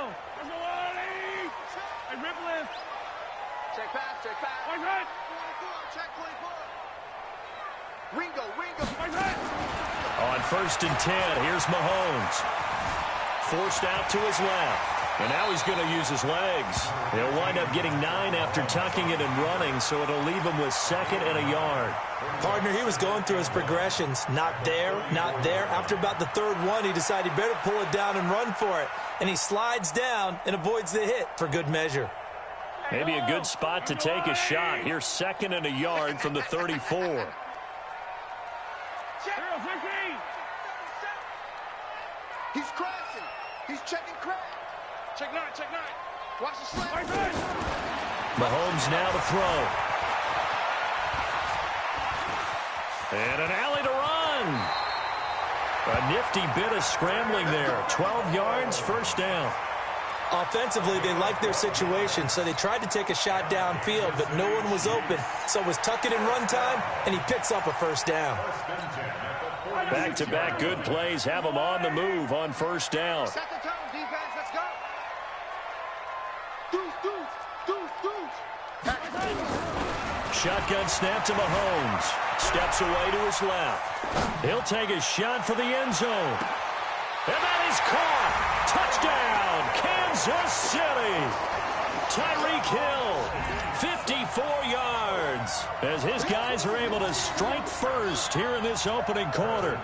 Yellow. Hey, rip lift. Check pass, check pass. Right, right. Check 24. Ringo. Right, right. On 1st and 10, here's Mahomes. Forced out to his left. And now he's going to use his legs. He'll wind up getting 9 after tucking it and running, so it'll leave him with 2nd and a yard. Partner, he was going through his progressions. Not there, not there. After about the 3rd one, he decided he better pull it down and run for it. And he slides down and avoids the hit for good measure. Maybe a good spot to take a shot. Here's 2nd and a yard from the 34. He's crashing. He's checking crash. Check 9. Watch the slant. Right, right. Mahomes now to throw. And an alley to run. A nifty bit of scrambling there. 12 yards, 1st down. Offensively, they liked their situation, so they tried to take a shot downfield, but no one was open. So it was tuck it and run time, and he picks up a 1st down. Back-to-back good plays have him on the move on 1st down. Set the tone, defense. Let's go. Shotgun snap to Mahomes. Steps away to his left. He'll take a shot for the end zone. And that is caught. Touchdown, Kansas City. Tyreek Hill, 54 yards, as his guys are able to strike first here in this opening quarter.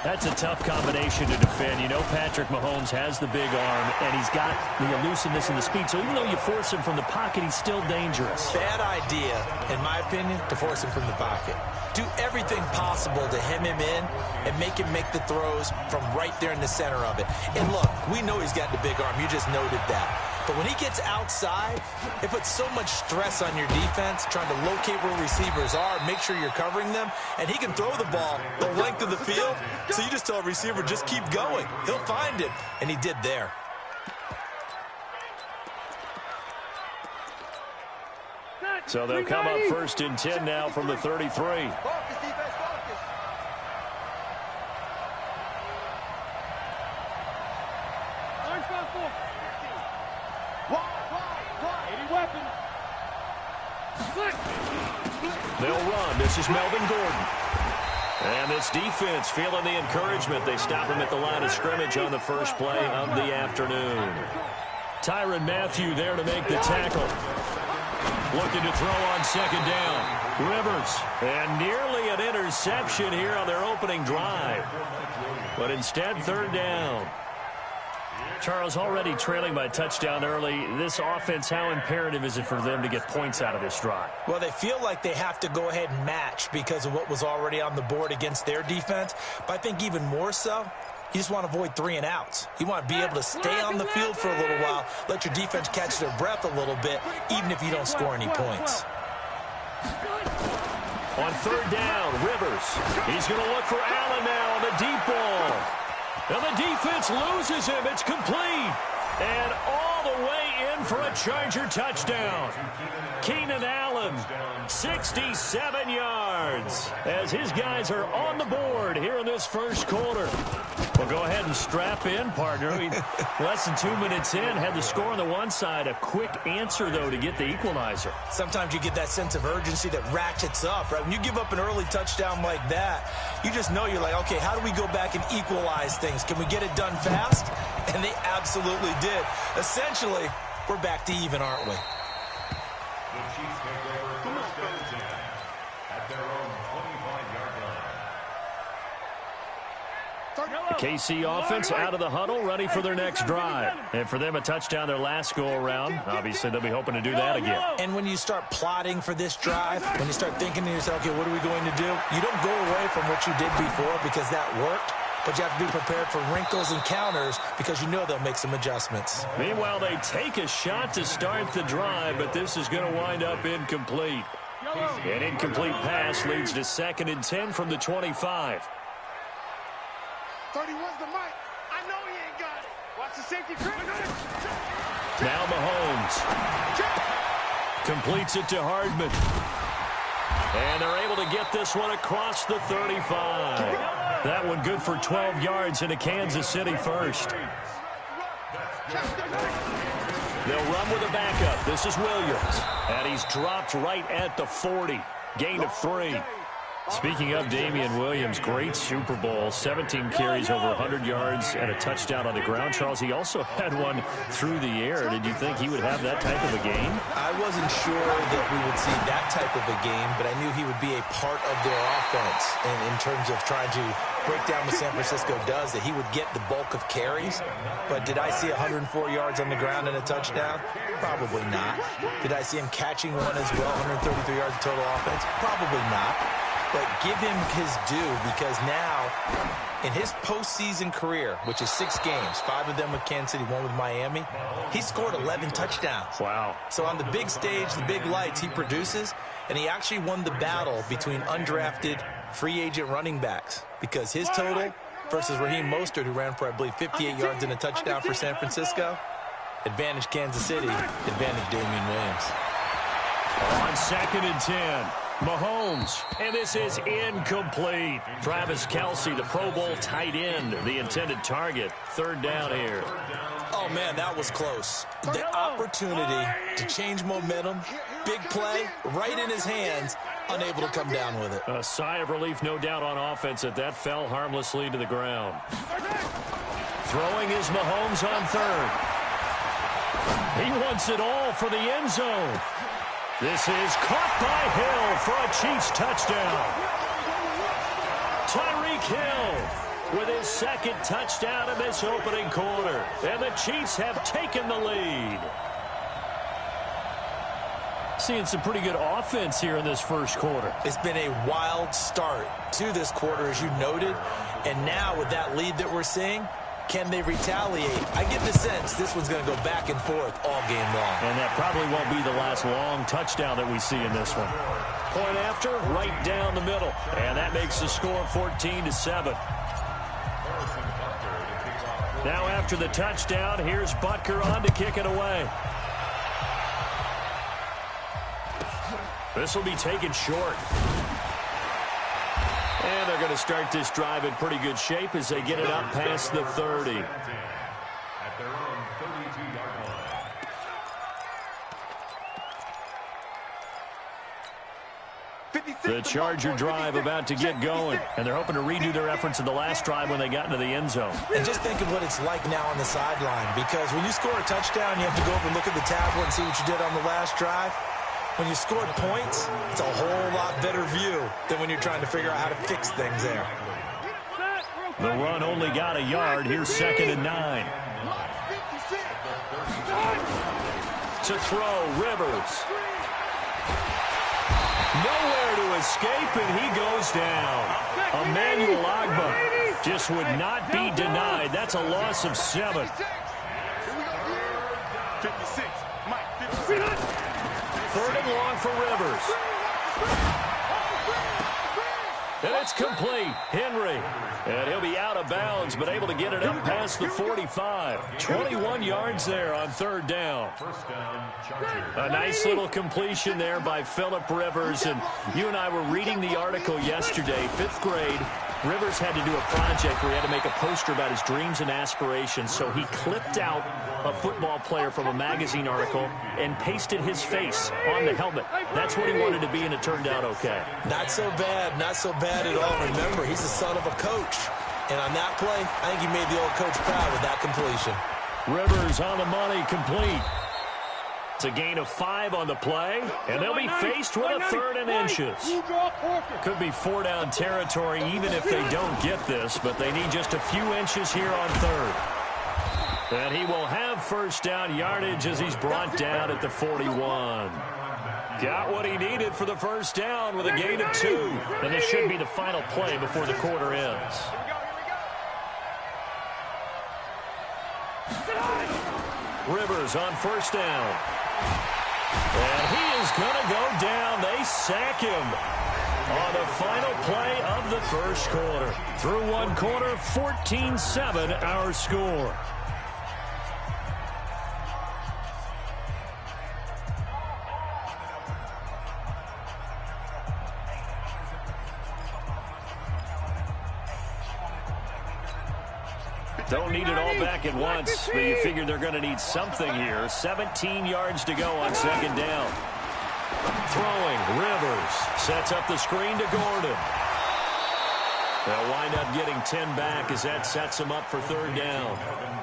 That's a tough combination to defend. You know Patrick Mahomes has the big arm, and he's got the elusiveness and the speed. So even though you force him from the pocket, he's still dangerous. Bad idea, in my opinion, to force him from the pocket. Do everything possible to hem him in and make him make the throws from right there in the center of it. And look, we know he's got the big arm. You just noted that. But when he gets outside, it puts so much stress on your defense, trying to locate where receivers are, make sure you're covering them, and he can throw the ball the length of the field, so you just tell a receiver, just keep going. He'll find it, and he did there. So they'll come up 1st and 10 now from the 33. Focus, defense, focus. They'll run. This is Melvin Gordon. And this defense feeling the encouragement. They stop him at the line of scrimmage on the first play of the afternoon. Tyrann Mathieu there to make the tackle. Looking to throw on 2nd down. Rivers. And nearly an interception here on their opening drive. But instead, 3rd down. Charles, already trailing by a touchdown early. This offense, how imperative is it for them to get points out of this drive? Well, they feel like they have to go ahead and match because of what was already on the board against their defense. But I think even more so, you just want to avoid 3 and outs. You want to be able to stay on the field for a little while, let your defense catch their breath a little bit, even if you don't score any points. On 3rd down, Rivers. He's going to look for Allen now on the deep ball. And the defense loses him. It's complete. And all the way in for a Charger touchdown. Keenan Allen, 67 yards, as his guys are on the board here in this first quarter. Well, go ahead and strap in, partner. Less than 2 minutes in, had the score on the one side. A quick answer, though, to get the equalizer. Sometimes you get that sense of urgency that ratchets up, right? When you give up an early touchdown like that, you just know you're like, okay, how do we go back and equalize things? Can we get it done fast? And they absolutely did. Essentially, we're back to even, aren't we? The KC offense out of the huddle, ready for their next drive. And for them, a touchdown their last go-around. Obviously, they'll be hoping to do that again. And when you start plotting for this drive, when you start thinking to yourself, okay, what are we going to do? You don't go away from what you did before because that worked. But you have to be prepared for wrinkles and counters because you know they'll make some adjustments. Meanwhile, they take a shot to start the drive, but this is going to wind up incomplete. An incomplete pass leads to 2nd and 10 from the 25. 31's the mic. I know he ain't got it. Watch the safety. Now Mahomes completes it to Hardman. And they're able to get this one across the 35. That one good for 12 yards into Kansas City first. They'll run with a backup. This is Williams. And he's dropped right at the 40. Gain of 3. Speaking of Damian Williams, great Super Bowl. 17 carries, over 100 yards, and a touchdown on the ground. Charles, he also had one through the air. Did you think he would have that type of a game? I wasn't sure that we would see that type of a game, but I knew he would be a part of their offense in terms of trying to break down what San Francisco does, that he would get the bulk of carries. But did I see 104 yards on the ground and a touchdown? Probably not. Did I see him catching one as well, 133 yards of total offense? Probably not. But give him his due, because now, in his postseason career, which is 6 games, 5 of them with Kansas City, 1 with Miami, he scored 11 touchdowns. Wow. So on the big stage, the big lights, he produces, and he actually won the battle between undrafted free agent running backs, because his total versus Raheem Mostert, who ran for, I believe, 58 yards and a touchdown for San Francisco, advantage Kansas City, advantage Damian Williams. On 2nd and 10. Mahomes, and this is incomplete. Travis Kelce, the Pro Bowl tight end, the intended target. 3rd down here. Oh, man, that was close. The opportunity to change momentum, big play, right in his hands, unable to come down with it. A sigh of relief, no doubt, on offense that fell harmlessly to the ground. Throwing is Mahomes on 3rd. He wants it all for the end zone. This is caught by Hill for a Chiefs touchdown. Tyreek Hill with his 2nd touchdown in this opening quarter. And the Chiefs have taken the lead. Seeing some pretty good offense here in this first quarter. It's been a wild start to this quarter, as you noted. And now with that lead that we're seeing, can they retaliate? I get the sense this one's going to go back and forth all game long. And that probably won't be the last long touchdown that we see in this one. Point after, right down the middle. And that makes the score 14-7. Now after the touchdown, here's Butker on to kick it away. This will be taken short. And they're going to start this drive in pretty good shape as they get it up past the 30. At their own 32-yard line. The Charger drive about to get going, and they're hoping to redo their efforts in the last drive when they got into the end zone. And just think of what it's like now on the sideline, because when you score a touchdown, you have to go over and look at the tablet and see what you did on the last drive. When you scored points, it's a whole lot better view than when you're trying to figure out how to fix things there. The run only got a yard. Here's 2nd and 9. To throw, Rivers. Nowhere to escape, and he goes down. Emmanuel Ogbah just would not be denied. That's a loss of 7. 56. Mike, 56. 3rd and long for Rivers. And it's complete. Henry. And he'll be out of bounds, but able to get it up past the 45. 21 yards there on 3rd down. A nice little completion there by Phillip Rivers. And you and I were reading the article yesterday, 5th grade. Rivers had to do a project where he had to make a poster about his dreams and aspirations. So he clipped out a football player from a magazine article and pasted his face on the helmet. That's what he wanted to be, and it turned out okay. Not so bad. Not so bad at all. Remember, he's the son of a coach. And on that play, I think he made the old coach proud with that completion. Rivers on the money, complete. It's a gain of 5 on the play, and they'll be faced with a 3rd and inches. Could be 4-down territory even if they don't get this, but they need just a few inches here on 3rd. And he will have 1st down yardage as he's brought down at the 41. Got what he needed for the 1st down with a gain of 2. And this should be the final play before the quarter ends. Rivers on 1st down. And he is going to go down. They sack him on the final play of the 1st quarter. Through 1 quarter, 14-7 our score. Don't need it all back at once, but you figure they're going to need something here. 17 yards to go on second down. Throwing, Rivers sets up the screen to Gordon. They'll wind up getting 10 back as that sets them up for third down.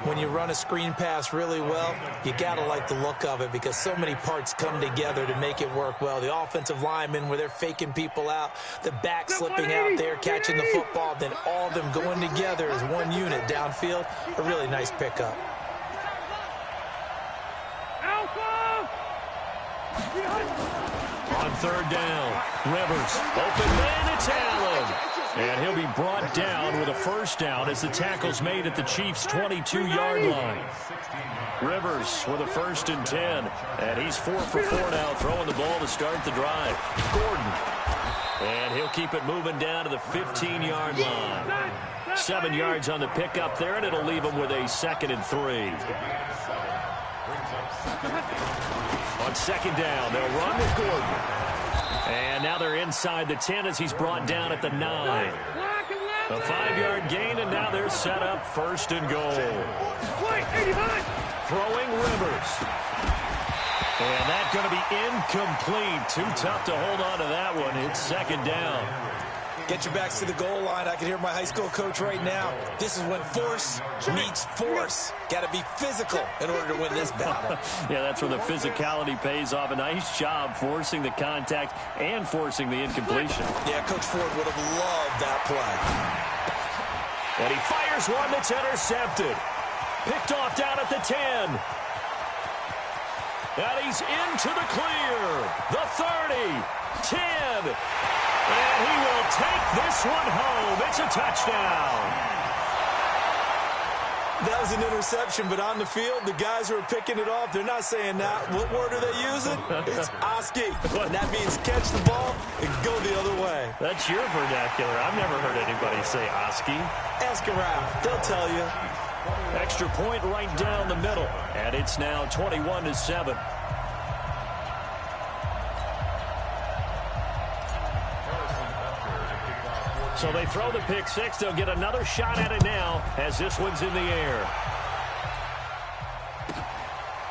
When you run a screen pass really well, you got to like the look of it because so many parts come together to make it work well. The offensive linemen where they're faking people out, the back slipping out there, catching the football, then all of them going together as one unit downfield. A really nice pickup. On third down, Rivers, open man, it's Allen. And he'll be brought down with a first down as the tackle's made at the Chiefs' 22-yard line. Rivers with a 1st and 10. And he's 4 for 4 now, throwing the ball to start the drive. Gordon. And he'll keep it moving down to the 15-yard line. 7 yards on the pickup there, and it'll leave him with a 2nd and 3. On second down, they'll run with Gordon. And now they're inside the 10 as he's brought down at the 9. A 5-yard gain, and now they're set up 1st and goal. Throwing Rivers. And that's going to be incomplete. Too tough to hold on to that one. It's 2nd down. Get your backs to the goal line. I can hear my high school coach right now. This is when force meets force. Got to be physical in order to win this battle. Yeah, that's where the physicality pays off. A nice job forcing the contact and forcing the incompletion. Yeah, Coach Ford would have loved that play. And he fires one that's intercepted. Picked off down at the 10. And he's into the clear. The 30. 10. And he will take this one home. It's a touchdown. That was an interception, but on the field, the guys who are picking it off, they're not saying that. What word are they using? It's Oski. And that means catch the ball and go the other way. That's your vernacular. I've never heard anybody say Oski. Ask around. They'll tell you. Extra point right down the middle. And it's now 21-7. So they throw the pick six. They'll get another shot at it now as this one's in the air.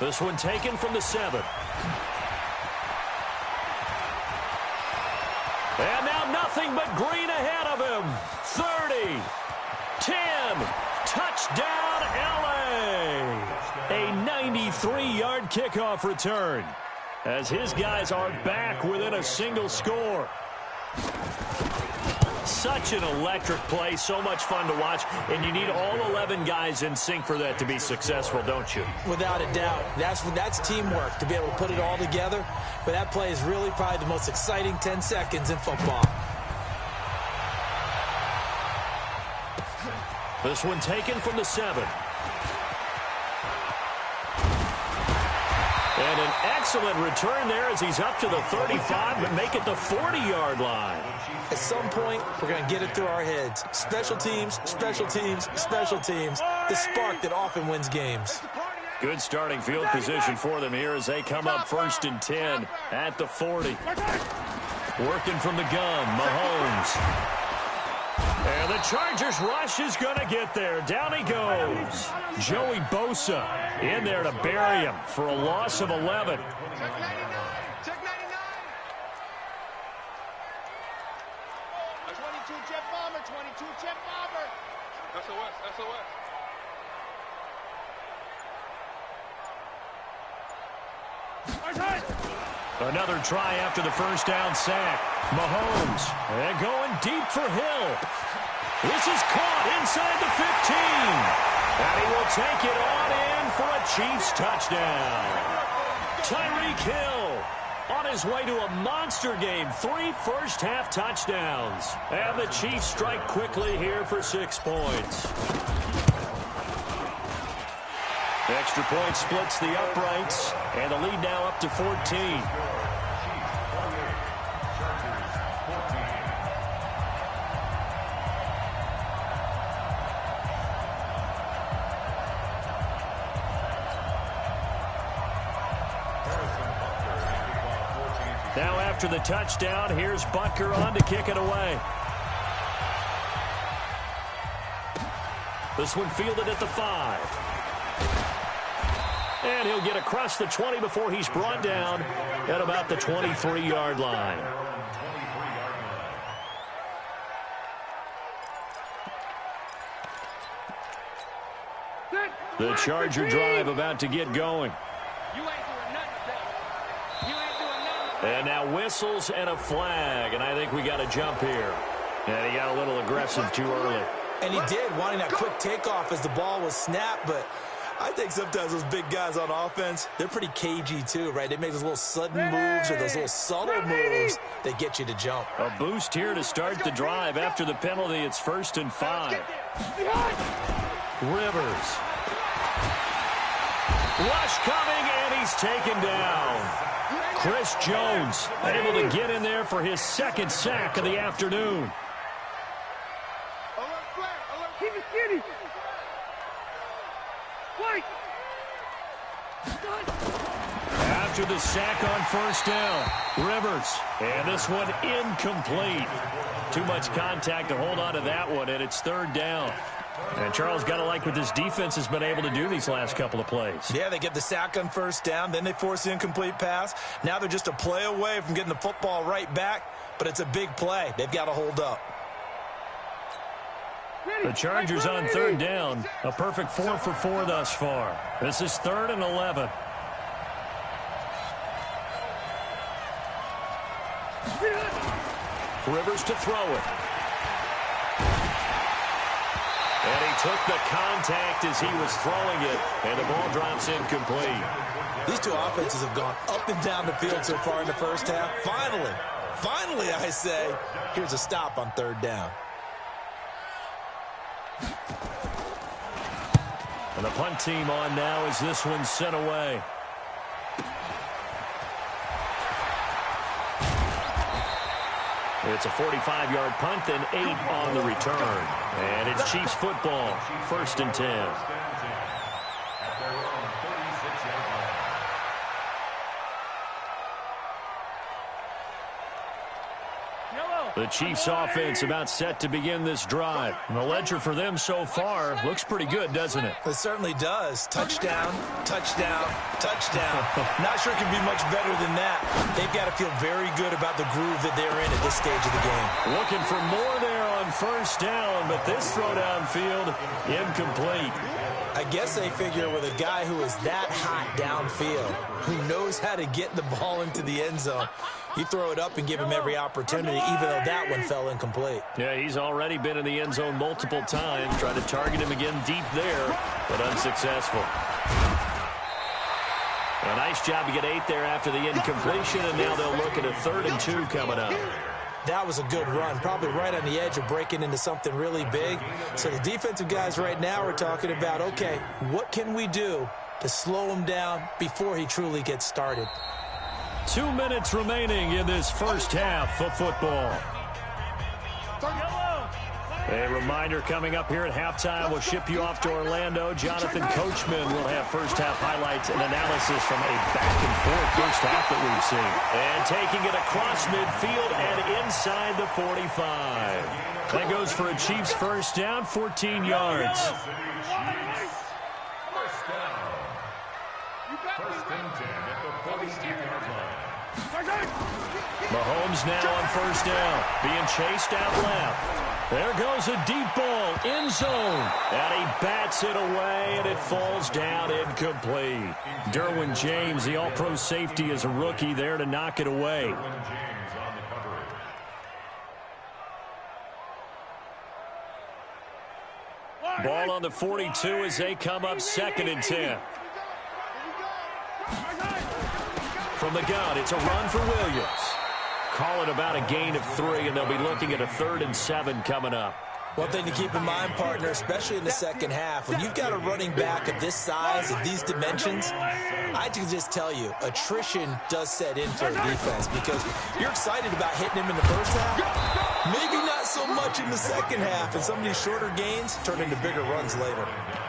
This one taken from the 7. And now nothing but green ahead of him. 30, 10, touchdown LA. A 93-yard kickoff return as his guys are back within a single score. Such an electric play, so much fun to watch, and you need all 11 guys in sync for that to be successful, don't you? Without a doubt. That's teamwork, to be able to put it all together. But that play is really probably the most exciting 10 seconds in football. This one taken from the 7. And an excellent return there as he's up to the 35, but make it the 40-yard line. At some point, we're going to get it through our heads. Special teams, special teams, special teams. The spark that often wins games. Good starting field position for them here as they come up 1st and 10 at the 40. Working from the gun, Mahomes. And the Chargers rush is going to get there. Down he goes. Joey Bosa in there to bury him for a loss of 11. Check 99. 22 jet bomber, 22 jet bomber. SOS. Another try after the first down sack. Mahomes and going deep for Hill. This is caught inside the 15. And he will take it on in for a Chiefs touchdown. Tyreek Hill on his way to a monster game. 3 first-half touchdowns. And the Chiefs strike quickly here for 6 points. Extra point splits the uprights, and the lead now up to 14. Now after the touchdown, here's Butker on to kick it away. This one fielded at the 5. And he'll get across the 20 before he's brought down at about the 23-yard line. The Charger drive about to get going. And now whistles and a flag, and I think we got a jump here. And he got a little aggressive too early. And he did, wanting that quick takeoff as the ball was snapped, but I think sometimes those big guys on offense, they're pretty cagey too, right? They make those little sudden moves or those little subtle moves that get you to jump. A boost here to start the drive after the penalty. It's 1st and 5. Rivers. Rush coming, and he's taken down. Chris Jones able to get in there for his 2nd sack of the afternoon. After the sack on 1st down, Rivers. And this one incomplete. Too much contact to hold on to that one, and it's 3rd down. And Charles, got to like what this defense has been able to do these last couple of plays. Yeah, they get the sack on 1st down, then they force the incomplete pass. Now they're just a play away from getting the football right back, but it's a big play. They've got to hold up. The Chargers on 3rd down, a perfect 4 for 4 thus far. This is 3rd and 11. Rivers to throw it. And he took the contact as he was throwing it, and the ball drops incomplete. These two offenses have gone up and down the field so far in the 1st half. Finally, I say, here's a stop on 3rd down. And the punt team on now as this one's sent away. It's a 45-yard punt, then 8 on the return. And it's Chiefs football, 1st and 10. The Chiefs offense about set to begin this drive. And the ledger for them so far looks pretty good, doesn't it? It certainly does. Touchdown, touchdown, touchdown. Not sure it can be much better than that. They've got to feel very good about the groove that they're in at this stage of the game. Looking for more there on 1st down, but this throw downfield incomplete. I guess they figure with a guy who is that hot downfield, who knows how to get the ball into the end zone, you throw it up and give him every opportunity, even though that one fell incomplete. Yeah, he's already been in the end zone multiple times. Tried to target him again deep there, but unsuccessful. A nice job to get 8 there after the incompletion, and now they'll look at a 3rd and 2 coming up. That was a good run, probably right on the edge of breaking into something really big. So the defensive guys right now are talking about, okay, what can we do to slow him down before he truly gets started? 2 minutes remaining in this 1st half of football. A reminder coming up here at halftime, we'll ship you off to Orlando. Jonathan Coachman will have 1st half highlights and analysis from a back-and-forth 1st half that we've seen. And taking it across midfield and inside the 45. That goes for a Chiefs 1st down, 14 yards. Mahomes now on 1st down, being chased out left. There goes a deep ball, end zone, and he bats it away, and it falls down incomplete. Derwin James, the all-pro safety, is a rookie there to knock it away. Ball on the 42 as they come up 2nd and 10. From the gun, it's a run for Williams. Call it about a gain of 3, and they'll be looking at a 3rd and 7 coming up. One thing to keep in mind, partner, especially in the 2nd half, when you've got a running back of this size, of these dimensions, I can just tell you, attrition does set in for a defense because you're excited about hitting him in the 1st half. Maybe not so much in the 2nd half, and some of these shorter gains turn into bigger runs later.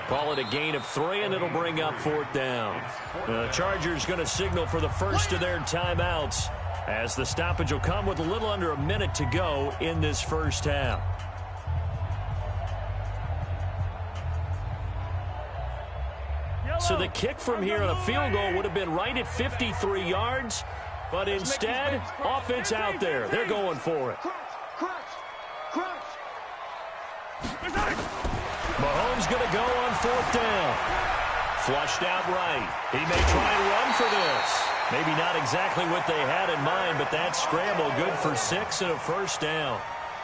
Call it a gain of 3, and it'll bring up 4th down. The Chargers going to signal for the first of their timeouts, as the stoppage will come with a little under a minute to go in this 1st half. So the kick from here on a field goal would have been right at 53 yards, but instead, offense out there. They're going for it. Mahomes going to go on 4th down. Flushed out right. He may try and run for this. Maybe not exactly what they had in mind, but that scramble good for 6 and a 1st down.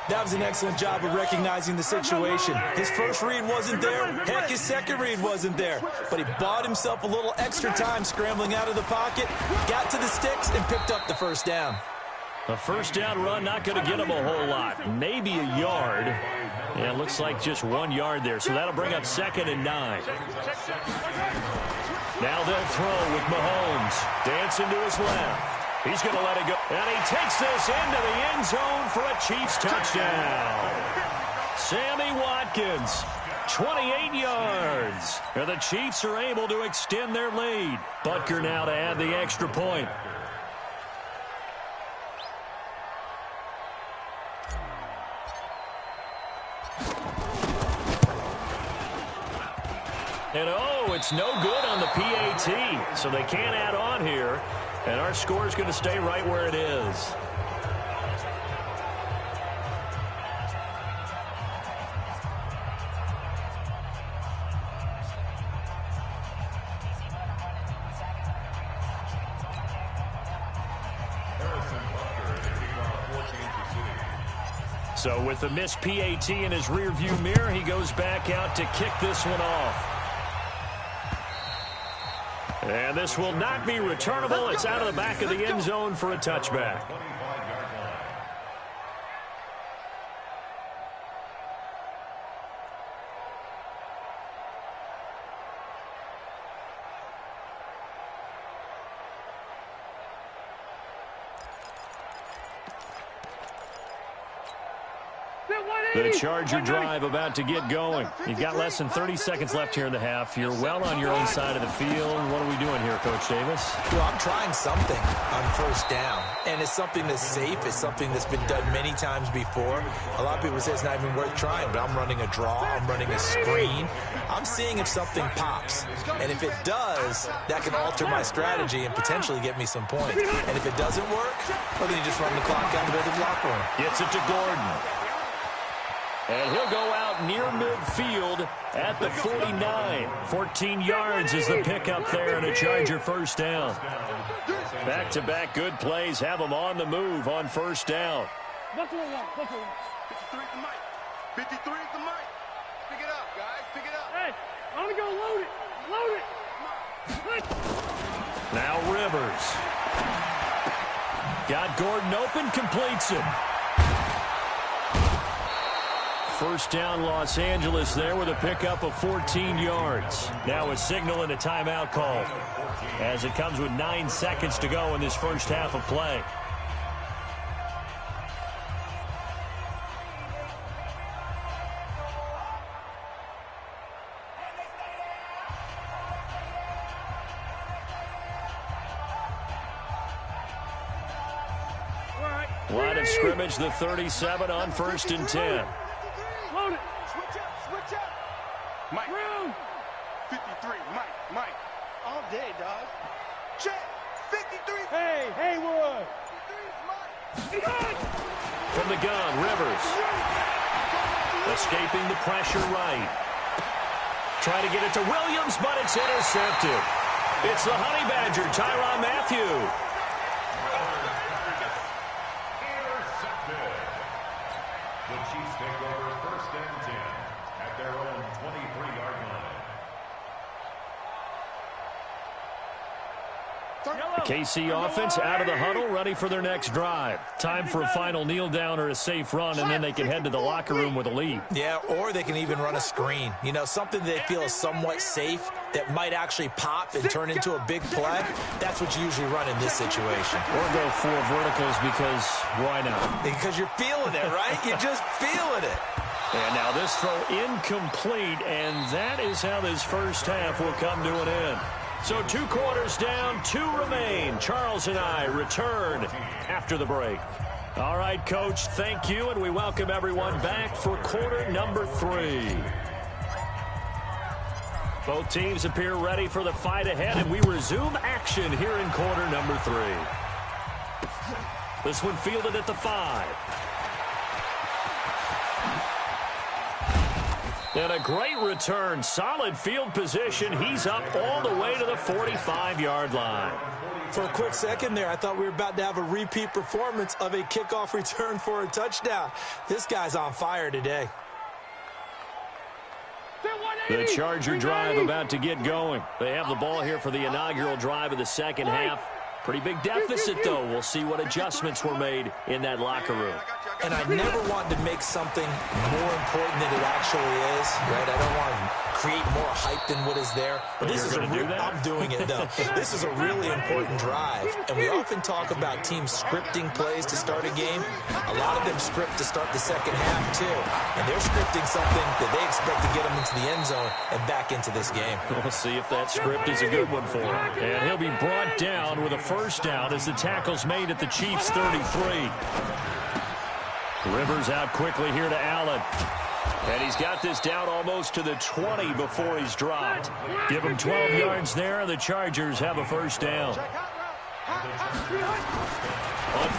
That was an excellent job of recognizing the situation. His first read wasn't there. Heck, his second read wasn't there. But he bought himself a little extra time scrambling out of the pocket, got to the sticks, and picked up the 1st down. A 1st down run, not going to get him a whole lot. Maybe a yard. Yeah, it looks like just 1 yard there. So that'll bring up 2nd and 9. Now they'll throw with Mahomes. Dancing to his left. He's going to let it go. And he takes this into the end zone for a Chiefs touchdown. Sammy Watkins, 28 yards. And the Chiefs are able to extend their lead. Butker now to add the extra point. And oh, it's no good on the PAT, so they can't add on here. And our score is going to stay right where it is. So with the missed PAT in his rearview mirror, he goes back out to kick this one off. And this will not be returnable. It's out of the back of the end zone for a touchback. The Charger drive about to get going. You've got less than 30 seconds left here in the half. You're well on your own side of the field. What are we doing here, Coach Davis? Well, I'm trying something on 1st down, and it's something that's safe. It's something that's been done many times before. A lot of people say it's not even worth trying, but I'm running a draw. I'm running a screen. I'm seeing if something pops, and if it does, that can alter my strategy and potentially get me some points. And if it doesn't work, well, then you just run the clock down to build the block room. Gets it to Gordon. And he'll go out near midfield at the 49. 14 yards is the pickup there and a Charger 1st down. Back-to-back good plays have them on the move on 1st down. 53 is the mic. 53 is the mic. Pick it up, guys. Pick it up. Hey, I'm going to go load it. Load it. Now Rivers. Got Gordon open, completes it. 1st down Los Angeles there with a pickup of 14 yards. Now a signal and a timeout call as it comes with 9 seconds to go in this 1st half of play. Line of scrimmage, the 37 on 1st and 10. Load it. Switch up. Mike. Room. 53. Mike. All day, dog. Check. 53. Hey, Haywood. 53 is Mike. From the gun, Rivers. Escaping the pressure right. Trying to get it to Williams, but it's intercepted. It's the Honey Badger, Tyrann Mathieu. The Chiefs take over 1st and 10 at their own 23-yard line. The KC offense out of the huddle, ready for their next drive. Time for a final kneel down or a safe run, and then they can head to the locker room with a lead. Yeah, or they can even run a screen. You know, something they feel is somewhat safe that might actually pop and turn into a big play. That's what you usually run in this situation. Or go 4 verticals because why not? Because you're feeling it, right? You're just feeling it. And now this throw incomplete, and that is how this 1st half will come to an end. So 2 quarters down, 2 remain. Charles and I return after the break. All right, Coach, thank you, and we welcome everyone back for quarter number 3. Both teams appear ready for the fight ahead, and we resume action here in quarter number 3. This one fielded at the 5. And a great return. Solid field position. He's up all the way to the 45-yard line. For a quick second there, I thought we were about to have a repeat performance of a kickoff return for a touchdown. This guy's on fire today. The Charger drive about to get going. They have the ball here for the inaugural drive of the second half. Pretty big deficit, though. We'll see what adjustments were made in that locker room. And I never want to make something more important than it actually is, right? I don't want to create more hype than what is there. But this is I'm doing it, though. This is a really important drive. And we often talk about teams scripting plays to start a game. A lot of them script to start the second half, too. And they're scripting something that they expect to get them into the end zone and back into this game. We'll see if that script is a good one for him. And he'll be brought down with a first down as the tackle's made at the Chiefs' 33. Rivers out quickly here to Allen. And he's got this down almost to the 20 before he's dropped. Give him 12 yards there, and the Chargers have a first down. On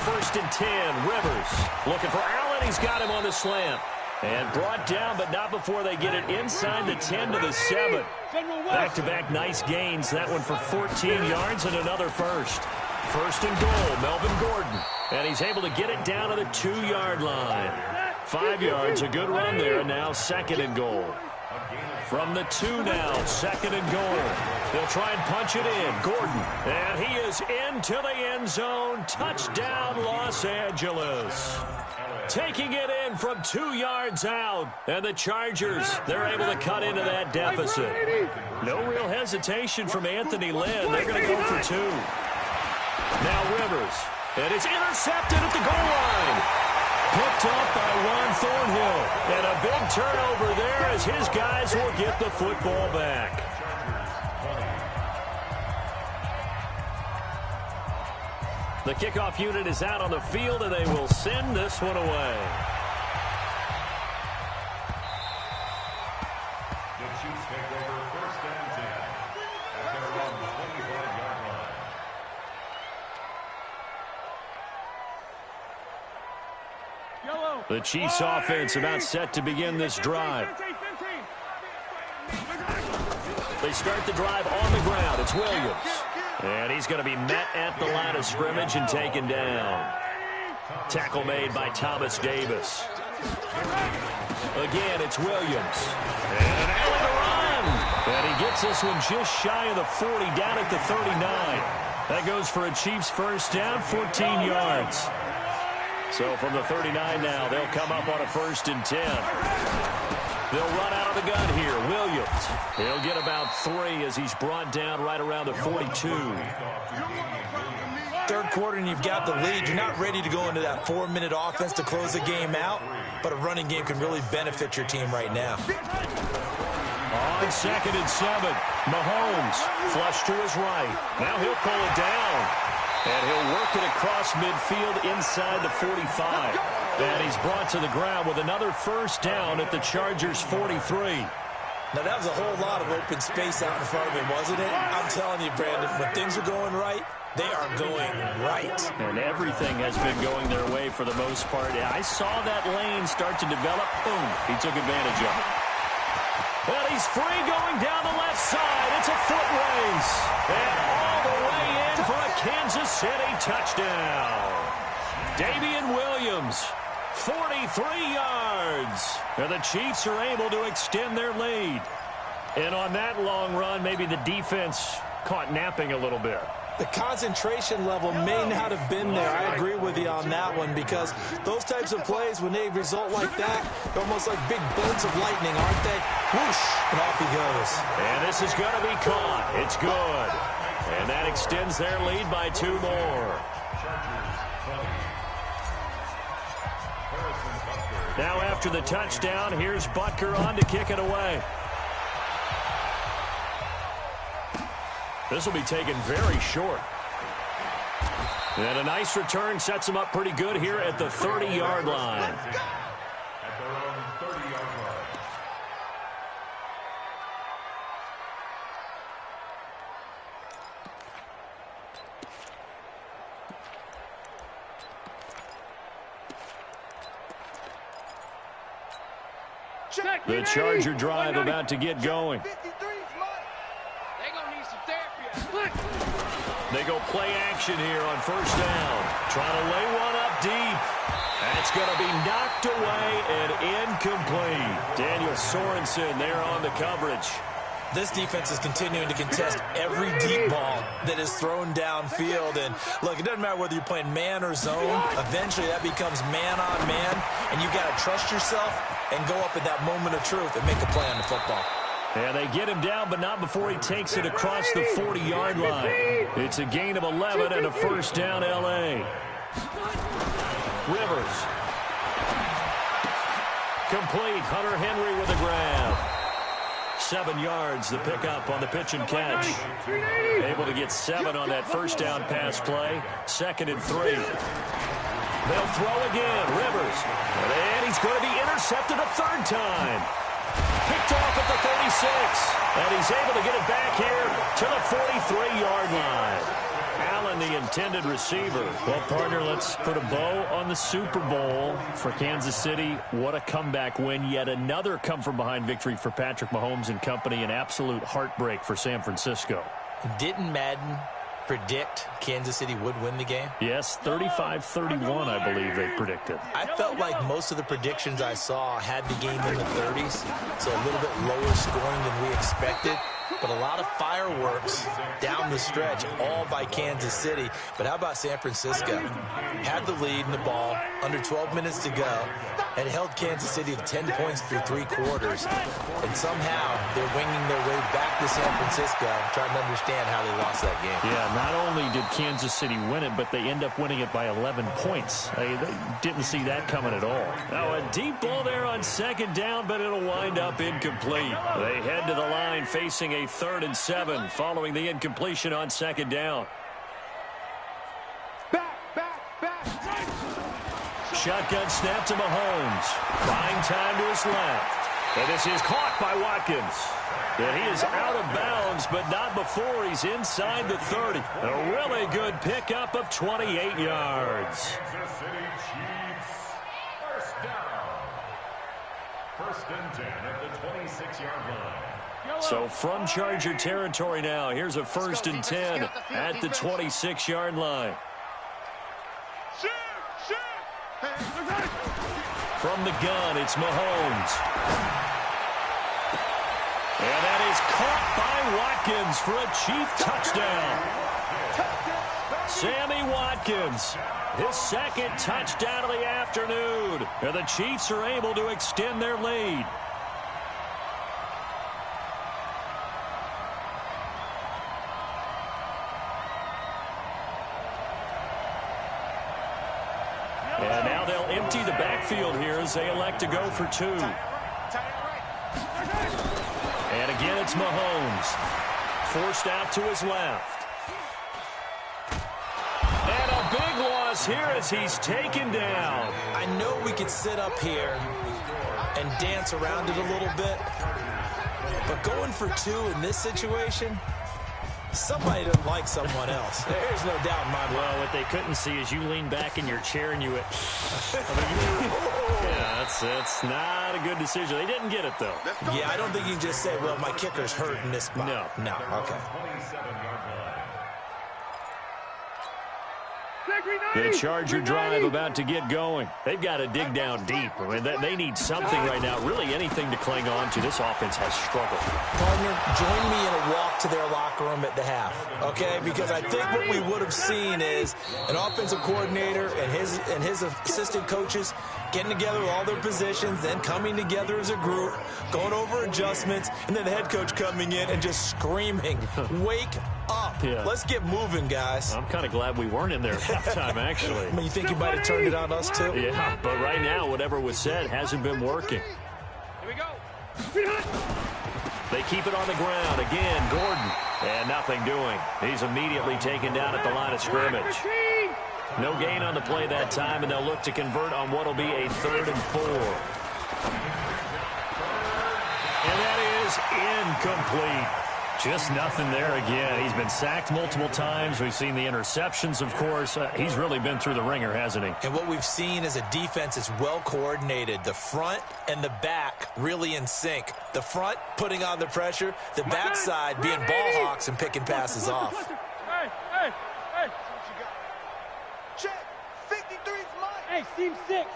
1st and 10, Rivers looking for Allen. He's got him on the slant. And brought down, but not before they get it inside the 10 to the 7. Back-to-back nice gains. That one for 14 yards and another first. 1st and goal, Melvin Gordon. And he's able to get it down to the 2-yard line. 5 yards, a good run there, and now 2nd and goal. From the 2 now, 2nd and goal. They'll try and punch it in. Gordon, and he is into the end zone. Touchdown, Los Angeles. Taking it in from 2 yards out. And the Chargers, they're able to cut into that deficit. No real hesitation from Anthony Lynn. They're going to go for 2. Now Rivers, and it's intercepted at the goal line. Picked up by Juan Thornhill. And a big turnover there as his guys will get the football back. The kickoff unit is out on the field, and they will send this one away. The Chiefs take over 1st and 10 at their own 25-yard line. The Chiefs offense about set to begin this drive. They start the drive on the ground. It's Williams. And he's going to be met at the line of scrimmage and taken down. Tackle made by Thomas Davis. Again, it's Williams. And an alley to run. And he gets this one just shy of the 40, down at the 39. That goes for a Chiefs first down, 14 yards. So from the 39 now, they'll come up on a 1st and 10. They'll run out of the gun here. Williams. He'll get about 3 as he's brought down right around the 42. Third quarter and you've got the lead. You're not ready to go into that 4-minute offense to close the game out, but a running game can really benefit your team right now. On 2nd and 7, Mahomes flush to his right. Now he'll pull it down. And he'll work it across midfield inside the 45. And he's brought to the ground with another first down at the Chargers' 43. Now, that was a whole lot of open space out in front of him, wasn't it? I'm telling you, Brandon, when things are going right, they are going right. And everything has been going their way for the most part. I saw that lane start to develop. Boom. He took advantage of it. And he's free going down the left side. It's a foot race. And all the way in for a Kansas City touchdown. Damian Williams, 43 yards. And the Chiefs are able to extend their lead. And on that long run, maybe the defense caught napping a little bit. The concentration level may not have been there. I agree with you on that one, because those types of plays, when they result like that, they're almost like big bolts of lightning, aren't they? Whoosh, and off he goes. And this is going to be caught. It's good. And that extends their lead by 2 more. Now after the touchdown, here's Butker on to kick it away. This will be taken very short. And a nice return sets him up pretty good here at the 30-yard line. At their own 30-yard line. The Charger drive about to get going. They're going to need some therapy. They go play action here on first down. Trying to lay one up deep. That's going to be knocked away and incomplete. Daniel Sorensen there on the coverage. This defense is continuing to contest every deep ball that is thrown downfield. And, look, it doesn't matter whether you're playing man or zone. Eventually, that becomes man on man. And you got to trust yourself and go up at that moment of truth and make a play on the football. And they get him down, but not before he takes it across the 40-yard line. It's a gain of 11 and a first down, L.A. Rivers. Complete. Hunter Henry with a grab. 7 yards, the pickup on the pitch and catch. Able to get 7 on that first down pass play. 2nd and 3. They'll throw again. Rivers. And he's going to be intercepted a third time. Picked off at the 36. And he's able to get it back here to the 43-yard line. Allen, the intended receiver. Well, partner, let's put a bow on the Super Bowl for Kansas City. What a comeback win. Yet another come-from-behind victory for Patrick Mahomes and company. An absolute heartbreak for San Francisco. Didn't Madden predict Kansas City would win the game? Yes, 35-31, I believe they predicted. I felt like most of the predictions I saw had the game in the 30s, so a little bit lower scoring than we expected. But a lot of fireworks down the stretch, all by Kansas City. But how about San Francisco? Had the lead in the ball, under 12 minutes to go, and held Kansas City to 10 points through 3 quarters. And somehow they're winging their way back to San Francisco, trying to understand how they lost that game. Yeah, not only did Kansas City win it, but they end up winning it by 11 points. They didn't see that coming at all. Now a deep ball there on 2nd down, but it'll wind up incomplete. They head to the line facing a 3rd and 7 following the incompletion on 2nd down. Shotgun snap to Mahomes. Buying time to his left. And this is caught by Watkins. And he is out of bounds, but not before he's inside the 30. A really good pickup of 28 yards. Kansas City Chiefs. First down. 1st and 10 at the 26-yard line. So from Charger territory now, here's a 1st and 10 at the 26-yard line. From the gun, it's Mahomes. And that is caught by Watkins for a Chief touchdown. Sammy Watkins, his 2nd touchdown of the afternoon. And the Chiefs are able to extend their lead. And now they'll empty the backfield here as they elect to go for 2. And again, it's Mahomes. Forced out to his left. And a big loss here as he's taken down. I know we could sit up here and dance around it a little bit, but going for 2 in this situation, somebody doesn't like someone else. There's no doubt in my mind. Well, what they couldn't see is you lean back in your chair and you went, yeah, that's not a good decision. They didn't get it, though. Yeah, I don't think you can just say, well, my kicker's hurt in this spot. No, okay. The Charger drive about to get going. They've got to dig down deep. I mean, they need something right now, really anything to cling on to. This offense has struggled. Partner, join me in a walk to their locker room at the half, okay? Because I think what we would have seen is an offensive coordinator and his assistant coaches getting together with all their positions, then coming together as a group, going over adjustments, and then the head coach coming in and just screaming, wake up. Yeah. Let's get moving, guys. I'm kind of glad we weren't in there at halftime, actually. I mean, you think you might have turned it on us, too? Yeah, but right now, whatever was said hasn't been working. Here we go. They keep it on the ground. Again, Gordon. And nothing doing. He's immediately taken down at the line of scrimmage. No gain on the play that time, and they'll look to convert on what will be a 3rd and 4. And that is incomplete. Just nothing there again. He's been sacked multiple times. We've seen the interceptions, of course. He's really been through the ringer, hasn't he? And what we've seen is a defense is well coordinated. The front and the back really in sync. The front putting on the pressure. The backside being ball hawks and picking passes off. Hey. Check. 53's mine. Hey, seam six.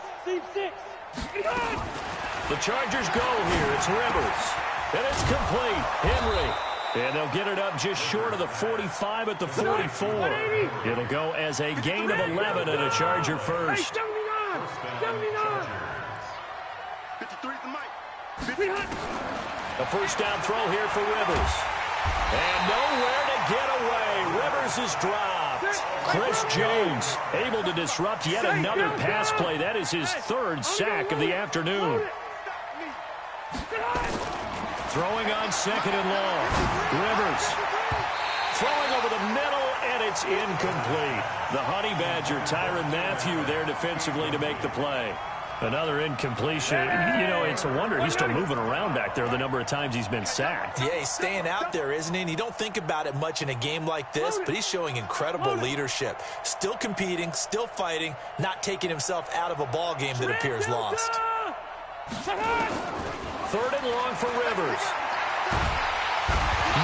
The Chargers go here. It's Rivers. And it's complete. Henry. And they'll get it up just short of the 45 at the 44. It'll go as a gain of 11 and a Charger first. 79. 53's the mic. A first down throw here for Rivers. And nowhere to get away. Rivers is dropped. Chris Jones able to disrupt yet another pass play. That is his third sack of the afternoon. Throwing on second and long. Rivers throwing over the middle, and it's incomplete. The Honey Badger, Tyrann Mathieu, there defensively to make the play. Another incompletion. You know, it's a wonder he's still moving around back there the number of times he's been sacked. Yeah, he's staying out there, isn't he? And you don't think about it much in a game like this, but he's showing incredible leadership. Still competing, still fighting, not taking himself out of a ball game that appears lost. Third and long for Rivers.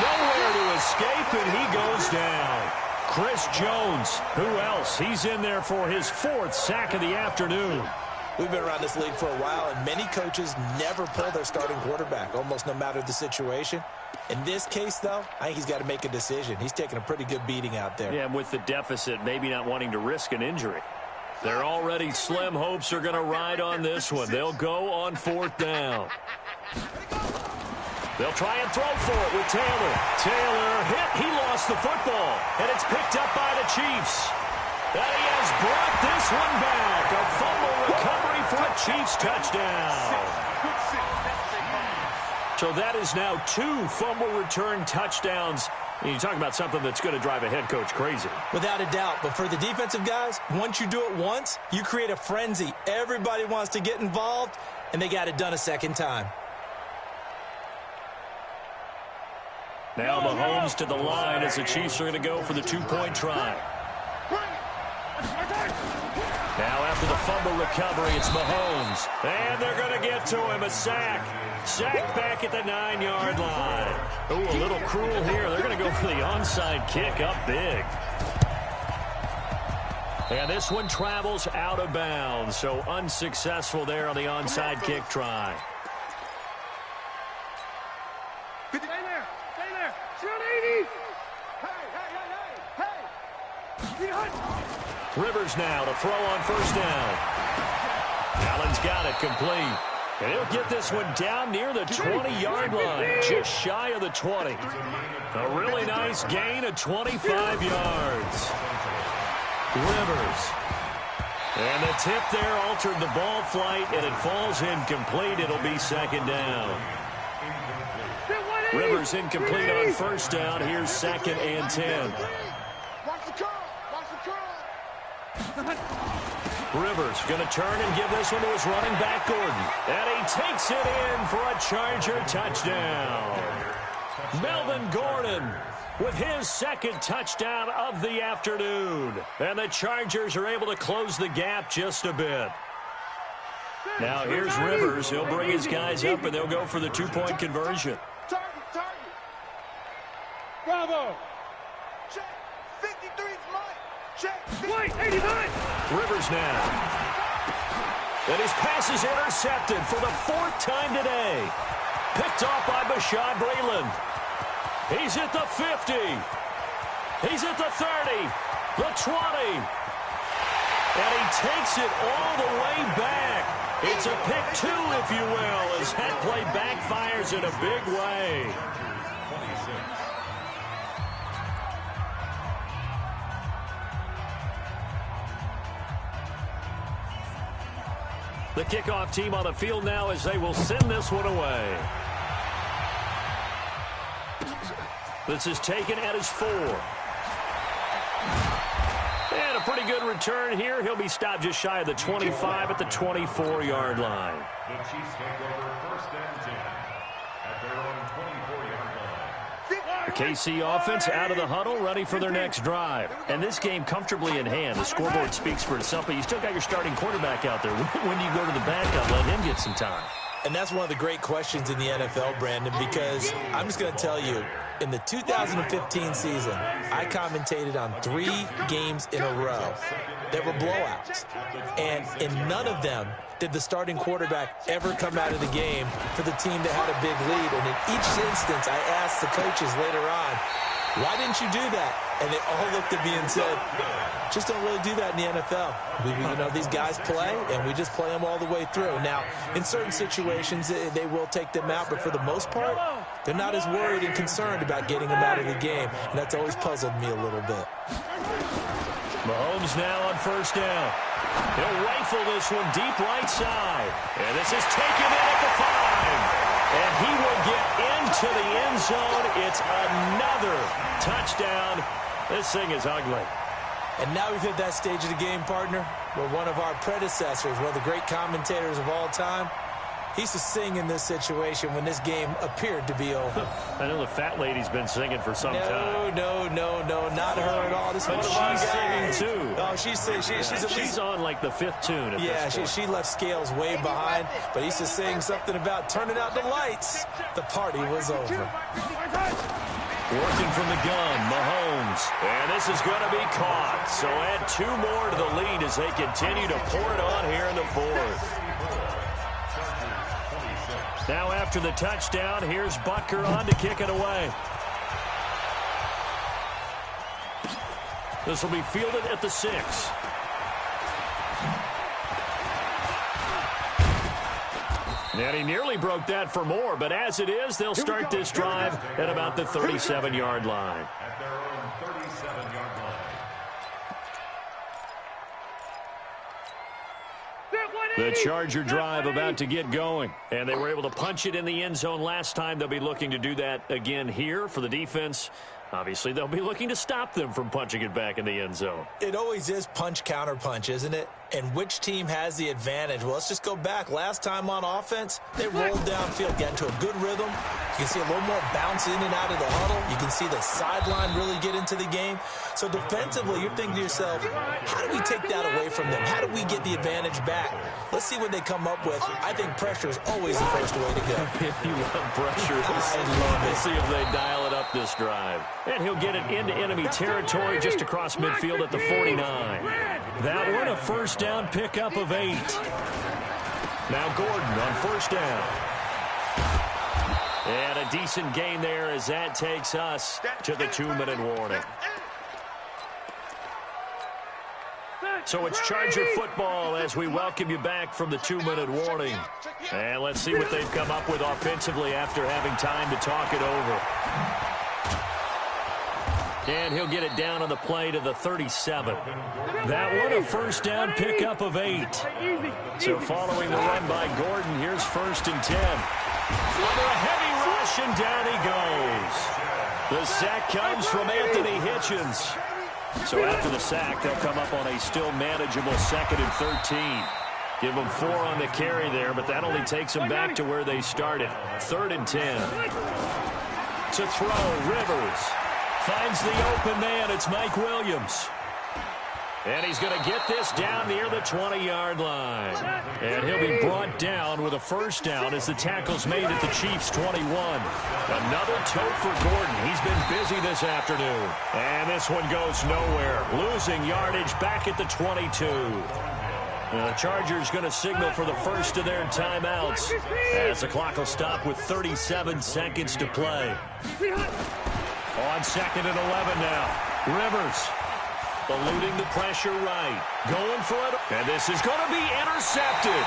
Nowhere to escape, and he goes down. Chris Jones, who else? He's in there for his fourth sack of the afternoon. We've been around this league for a while, and many coaches never pull their starting quarterback, almost no matter the situation. In this case, though, I think he's got to make a decision. He's taking a pretty good beating out there. Yeah, with the deficit, maybe not wanting to risk an injury. They're already slim hopes are going to ride on this one. They'll go on fourth down. They'll try and throw for it with Taylor. Taylor hit. He lost the football, and it's picked up by the Chiefs. And he has brought this one back. A fumble recovery for a Chiefs touchdown. So that is now 2 fumble return touchdowns. And you talk about something that's going to drive a head coach crazy. Without a doubt. But for the defensive guys, once you do it once, you create a frenzy. Everybody wants to get involved, and they got it done a second time. Now Mahomes to the line as the Chiefs are going to go for the 2-point try. Now after the fumble recovery, it's Mahomes. And they're going to get to him. A sack. Sack back at the 9-yard line. Ooh, a little cruel here. They're going to go for the onside kick up big. And this one travels out of bounds. So unsuccessful there on the onside kick try. Stay there. It's around 80. Hey. Rivers now to throw on first down. Allen's got it complete. And he'll get this one down near the 20-yard line, just shy of the 20. A really nice gain of 25 yards. Rivers. And the tip there altered the ball flight, and it falls incomplete. It'll be second down. Rivers incomplete on first down. Here's second and 10. Rivers going to turn and give this one to his running back, Gordon. And he takes it in for a Charger touchdown. Melvin Gordon with his second touchdown of the afternoon. And the Chargers are able to close the gap just a bit. Now here's Rivers. He'll bring his guys up, and they'll go for the 2-point conversion. Target. Bravo. Check. 53's mine. Check. White, 89. Rivers now. And his pass is intercepted for the 4th time today. Picked off by Bashaud Breeland. He's at the 50. He's at the 30. The 20. And he takes it all the way back. It's a pick 2, if you will, as that play backfires in a big way. The kickoff team on the field now as they will send this one away. This is taken at his 4. And a pretty good return here. He'll be stopped just shy of the 25 at the 24-yard line. The Chiefs take over first and 10 at their own 24-yard line. The KC offense out of the huddle, ready for their next drive. And this game comfortably in hand. The scoreboard speaks for itself, but you still got your starting quarterback out there. When do you go to the backup, let him get some time? And that's one of the great questions in the NFL, Brandon, because I'm just going to tell you, in the 2015 season, I commentated on 3 games in a row that were blowouts. And in none of them did the starting quarterback ever come out of the game for the team that had a big lead. And in each instance, I asked the coaches later on, why didn't you do that? And they all looked at me and said, just don't really do that in the NFL. These guys play, and we just play them all the way through. Now, in certain situations, they will take them out, but for the most part, they're not as worried and concerned about getting them out of the game, and that's always puzzled me a little bit. Mahomes now on first down. He'll rifle this one deep right side. And this is taken in at the 5. And he will get into the end zone. It's another touchdown. This thing is ugly. And now we've hit that stage of the game, partner, where one of our predecessors, one of the great commentators of all time, he used to sing in this situation when this game appeared to be over. I know the fat lady's been singing for some time. No, not her at all. This but she's singing too. Oh, she's on like the 5th tune at this point. She left Scales way behind, but he used to sing something about turning out the lights. The party was over. Working from the gun, Mahomes. And this is going to be caught. So add 2 more to the lead as they continue to pour it on here in the 4th. Now after the touchdown, here's Butker on to kick it away. This will be fielded at the 6. And he nearly broke that for more, but as it is, they'll start this drive at about the 37-yard line. At their own 37-yard line. The Charger drive about to get going, and they were able to punch it in the end zone last time. They'll be looking to do that again here for the defense. Obviously, they'll be looking to stop them from punching it back in the end zone. It always is punch, counter punch, isn't it? And which team has the advantage? Well, let's just go back. Last time on offense, they rolled downfield, got into a good rhythm. You can see a little more bounce in and out of the huddle. You can see the sideline really get into the game. So defensively, you're thinking to yourself, how do we take that away from them? How do we get the advantage back? Let's see what they come up with. I think pressure is always the first way to go. If you love pressure, I love it. Let's see if they dial it up this drive. And he'll get it into enemy territory just across midfield at the 49. That one, a first down pickup of 8. Now Gordon on first down. And a decent gain there as that takes us to the 2-minute warning. So it's Charger football as we welcome you back from the 2-minute warning. And let's see what they've come up with offensively after having time to talk it over. And he'll get it down on the play to the 37. That one, a first down pickup of 8. So following the run by Gordon, here's 1st and 10. Under a heavy rush, and down he goes. The sack comes from Anthony Hitchens. So after the sack, they'll come up on a still manageable 2nd and 13. Give them 4 on the carry there, but that only takes them back to where they started. 3rd and 10. To throw, Rivers. Finds the open man. It's Mike Williams. And he's going to get this down near the 20-yard line. And he'll be brought down with a first down as the tackle's made at the Chiefs' 21. Another tote for Gordon. He's been busy this afternoon. And this one goes nowhere. Losing yardage back at the 22. The Chargers going to signal for the first of their timeouts as the clock will stop with 37 seconds to play. On 2nd and 11 now. Rivers eluding the pressure right. Going for it. And this is going to be intercepted.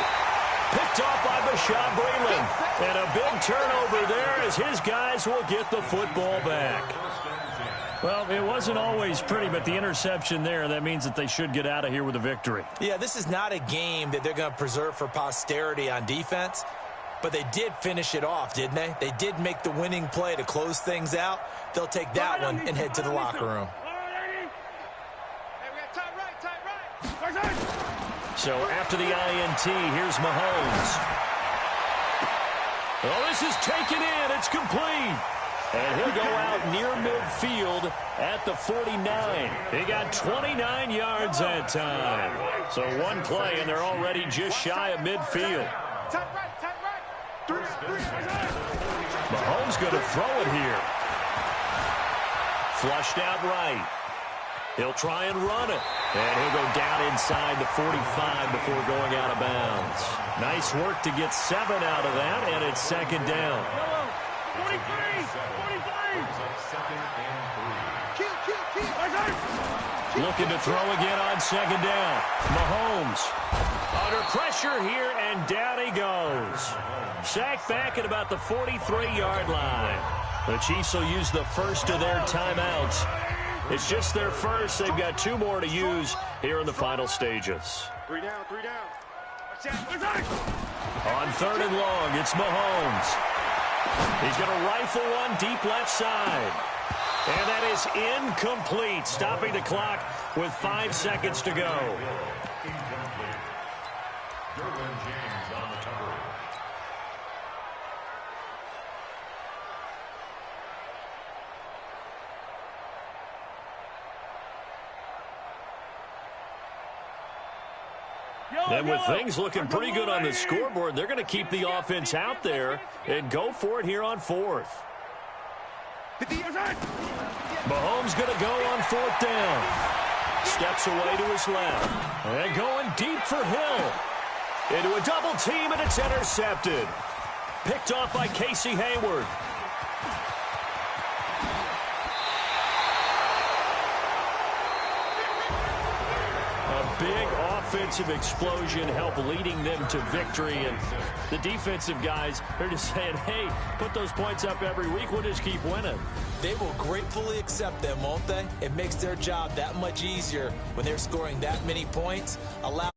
Picked off by Bashaud Breeland. And a big turnover there as his guys will get the football back. Well, it wasn't always pretty, but the interception there, that means that they should get out of here with a victory. Yeah, this is not a game that they're going to preserve for posterity on defense. But they did finish it off, didn't they? They did make the winning play to close things out. They'll take that one and head to the locker room. So after the INT, here's Mahomes. Oh, this is taken in. It's complete. And he'll go out near midfield at the 49. He got 29 yards that time. So one play, and they're already just shy of midfield. Mahomes going to throw it here. Flushed out right. He'll try and run it. And he'll go down inside the 45 before going out of bounds. Nice work to get 7 out of that, and it's second down. 43! Looking to throw again on second down. Mahomes under pressure here, and down he goes. Sacked back at about the 43-yard line. The Chiefs will use the first of their timeouts. It's just their first. They've got 2 more to use here in the final stages. 3 down, 3 down. On 3rd and long, it's Mahomes. He's going to rifle one deep left side. And that is incomplete, stopping the clock with 5 seconds to go. Incomplete. Derwin James on the cover. And with things looking pretty good on the scoreboard, they're going to keep the offense out there and go for it here on 4th. Mahomes going to go on 4th down. Steps away to his left. And going deep for Hill. Into a double team, and it's intercepted. Picked off by Casey Hayward. A big offensive explosion helped leading them to victory. And the defensive guys are just saying, hey, put those points up every week. We'll just keep winning. They will gratefully accept them, won't they? It makes their job that much easier when they're scoring that many points. Allow